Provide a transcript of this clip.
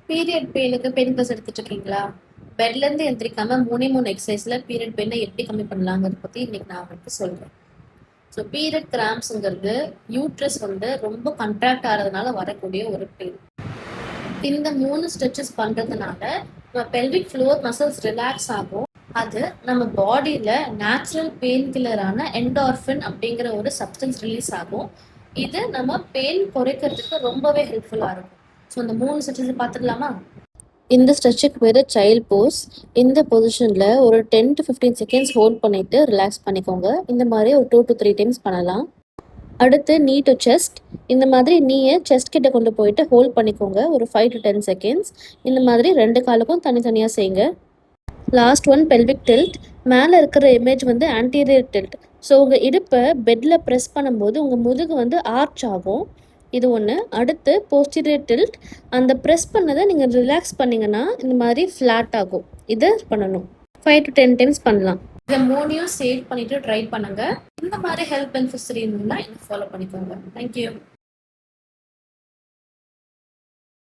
Period பெயினுக்கு pain class எடுத்துட்டு இருக்கீங்களா? பெட்ல இருந்து எந்திரிக்காம 3 எக்ஸசைஸ்ல பீரியட் பெயினை எப்படி கம்மி பண்ணலாங்கிறத பத்தி இன்னைக்கு நான் உங்களுக்கு சொல்றேன். ஸோ பீரியட் கிராம்ப்ஸ்ங்கிறது யூட்ரஸ் ரொம்ப கண்ட்ராக்ட் ஆகிறதுனால வரக்கூடிய ஒரு பெயின். இந்த 3 ஸ்ட்ரெச்சஸ் பண்றதுனால நம்ம பெல்விக் ஃப்ளோர் மசில்ஸ் ரிலாக்ஸ் ஆகும். அது நம்ம பாடியில நேச்சுரல் பெயின் கில்லரான என்டார்ஃபின் அப்படிங்கிற ஒரு சப்ஸ்டன்ஸ் ரிலீஸ் ஆகும். இது நம்ம பெயின் குறைக்கிறதுக்கு ரொம்பவே ஹெல்ப்ஃபுல்லா இருக்கும். ஸோ இந்த 3 ஸ்ட்ரெச்சஸ் பார்த்துக்கலாமா? இந்த ஸ்ட்ரெச்சுக்கு பேர் சைல்ட் போஸ். இந்த பொசிஷனில் ஒரு 10 to 15 செகண்ட்ஸ் ஹோல்ட் பண்ணிவிட்டு ரிலாக்ஸ் பண்ணிக்கோங்க. இந்த மாதிரி ஒரு 2 to 3 டைம்ஸ் பண்ணலாம். அடுத்து நீ டு செஸ்ட். இந்த மாதிரி நீயை செஸ்ட் கிட்ட கொண்டு போயிட்டு ஹோல்ட் பண்ணிக்கோங்க ஒரு 5 to 10 செகண்ட்ஸ். இந்த மாதிரி 2 காலுக்கும் தனித்தனியாக செய்யுங்க. Last one pelvic tilt. மேலே இருக்கிற இமேஜ் ஆன்டீரியர் டில்ட். ஸோ உங்கள் இடுப்பை பெட்டில் ப்ரெஸ் பண்ணும்போது உங்கள் முதுகு ஆர்ச் ஆகும். இது ஒன்று. அடுத்து போஸ்டீரியர் டில்ட். அந்த ப்ரெஸ் பண்ணதை நீங்கள் ரிலாக்ஸ் பண்ணிங்கன்னா இந்த மாதிரி ஃப்ளாட் ஆகும். இதை பண்ணணும். 5 to 10 டைம்ஸ் பண்ணலாம். இதை 3 சேவ் பண்ணிவிட்டு ட்ரை பண்ணுங்கள். இந்த மாதிரி ஹெல்த் பெனிஃபிட்ஸ் இருந்தால் என்ன ஃபாலோ பண்ணிக்கோங்க. தேங்க்யூ.